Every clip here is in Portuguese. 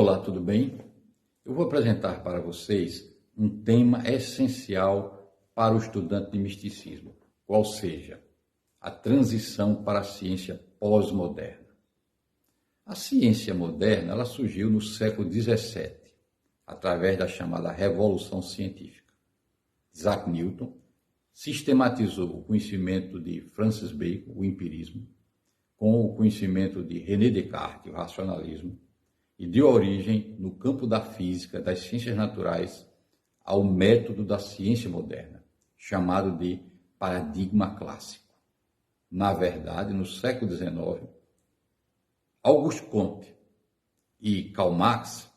Olá, tudo bem? Eu vou apresentar para vocês um tema essencial para o estudante de misticismo, qual seja a transição para a ciência pós-moderna. A ciência moderna ela surgiu no século XVII, através da chamada Revolução Científica. Isaac Newton sistematizou o conhecimento de Francis Bacon, o empirismo, com o conhecimento de René Descartes, o racionalismo, e deu origem, no campo da física, das ciências naturais, ao método da ciência moderna, chamado de paradigma clássico. Na verdade, no século XIX, Auguste Comte e Karl Marx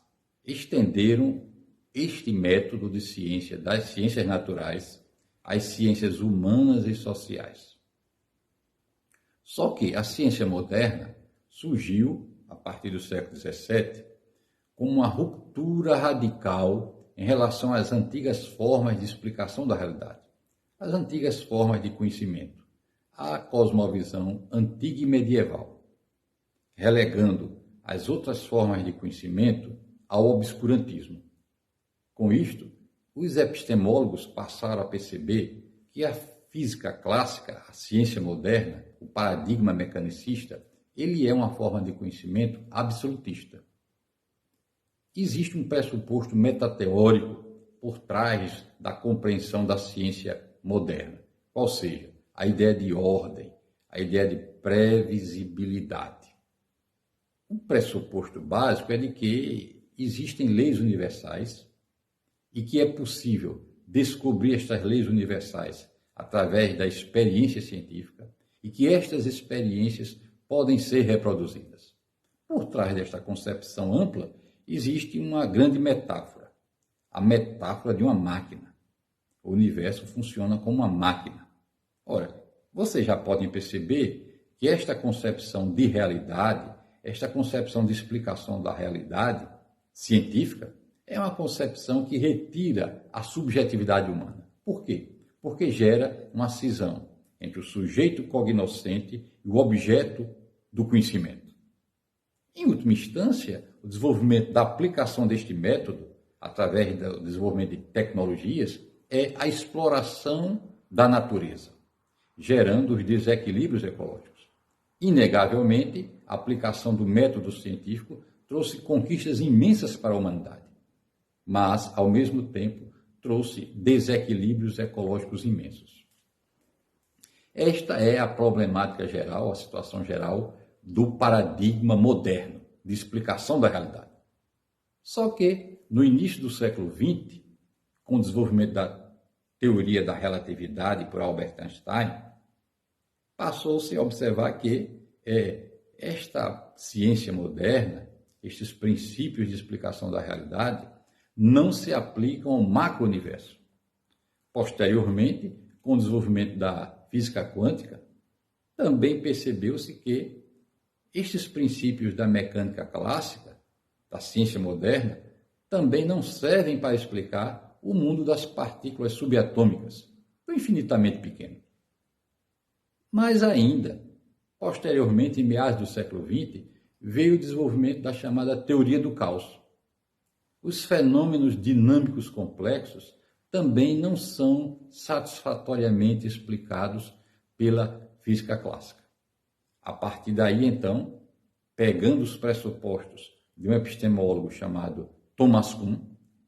estenderam este método de ciência das ciências naturais às ciências humanas e sociais. Só que a ciência moderna surgiu, a partir do século XVII, com uma ruptura radical em relação às antigas formas de explicação da realidade, as antigas formas de conhecimento, a cosmovisão antiga e medieval, relegando as outras formas de conhecimento ao obscurantismo. Com isto, os epistemólogos passaram a perceber que a física clássica, a ciência moderna, o paradigma mecanicista, ele é uma forma de conhecimento absolutista. Existe um pressuposto metateórico por trás da compreensão da ciência moderna, qual seja, a ideia de ordem, a ideia de previsibilidade. O pressuposto básico é de que existem leis universais e que é possível descobrir estas leis universais através da experiência científica e que estas experiências podem ser reproduzidas. Por trás desta concepção ampla, existe uma grande metáfora, a metáfora de uma máquina. O universo funciona como uma máquina. Ora, vocês já podem perceber que esta concepção de realidade, esta concepção de explicação da realidade científica, é uma concepção que retira a subjetividade humana. Por quê? Porque gera uma cisão entre o sujeito cognoscente e o objeto do conhecimento. Em última instância, o desenvolvimento da aplicação deste método, através do desenvolvimento de tecnologias, é a exploração da natureza, gerando os desequilíbrios ecológicos. Inegavelmente, a aplicação do método científico trouxe conquistas imensas para a humanidade, mas, ao mesmo tempo, trouxe desequilíbrios ecológicos imensos. Esta é a problemática geral, a situação geral do paradigma moderno de explicação da realidade. Só que, no início do século XX, com o desenvolvimento da teoria da relatividade por Albert Einstein, passou-se a observar que esta ciência moderna, estes princípios de explicação da realidade, não se aplicam ao macro-universo. Posteriormente, com o desenvolvimento da física quântica, também percebeu-se que estes princípios da mecânica clássica, da ciência moderna, também não servem para explicar o mundo das partículas subatômicas, tão infinitamente pequeno. Mas ainda, posteriormente, em meados do século XX, veio o desenvolvimento da chamada teoria do caos. Os fenômenos dinâmicos complexos também não são satisfatoriamente explicados pela física clássica. A partir daí, então, pegando os pressupostos de um epistemólogo chamado Thomas Kuhn,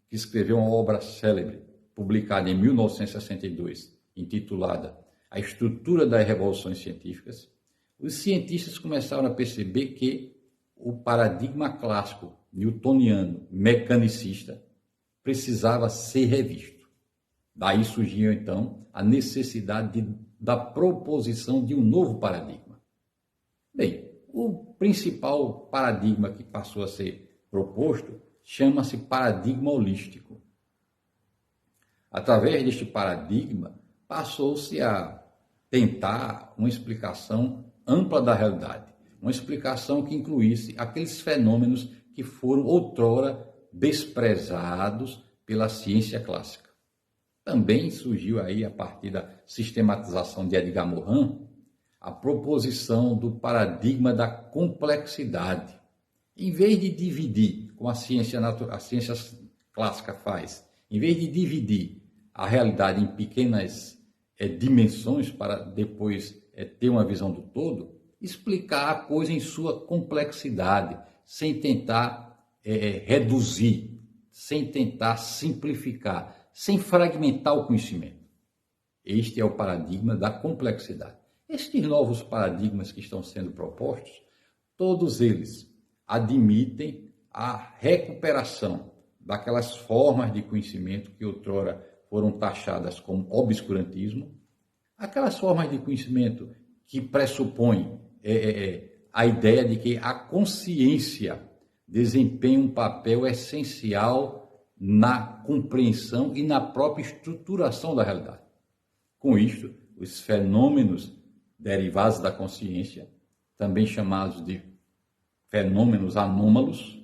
que escreveu uma obra célebre, publicada em 1962, intitulada A Estrutura das Revoluções Científicas, os cientistas começaram a perceber que o paradigma clássico newtoniano mecanicista precisava ser revisto. Daí surgiu, então, a necessidade da proposição de um novo paradigma. Bem, o principal paradigma que passou a ser proposto chama-se paradigma holístico. Através deste paradigma, passou-se a tentar uma explicação ampla da realidade, uma explicação que incluísse aqueles fenômenos que foram outrora desprezados pela ciência clássica. Também surgiu aí, a partir da sistematização de Edgar Morin, a proposição do paradigma da complexidade. Em vez de dividir, como a ciência clássica faz, em vez de dividir a realidade em pequenas dimensões para depois ter uma visão do todo, explicar a coisa em sua complexidade, sem tentar reduzir, sem tentar simplificar, sem fragmentar o conhecimento. Este é o paradigma da complexidade. Estes novos paradigmas que estão sendo propostos, todos eles admitem a recuperação daquelas formas de conhecimento que outrora foram taxadas como obscurantismo, aquelas formas de conhecimento que pressupõem a ideia de que a consciência desempenha um papel essencial na compreensão e na própria estruturação da realidade. Com isto, os fenômenos derivados da consciência, também chamados de fenômenos anômalos,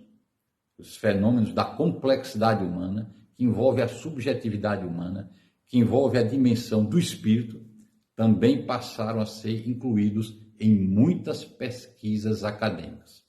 os fenômenos da complexidade humana, que envolve a subjetividade humana, que envolve a dimensão do espírito, também passaram a ser incluídos em muitas pesquisas acadêmicas.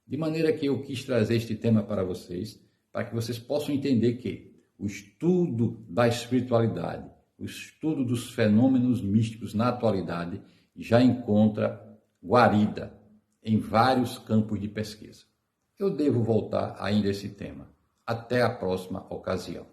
De maneira que eu quis trazer este tema para vocês, para que vocês possam entender que o estudo da espiritualidade, o estudo dos fenômenos místicos na atualidade já encontra guarida em vários campos de pesquisa. Eu devo voltar ainda a esse tema. Até a próxima ocasião.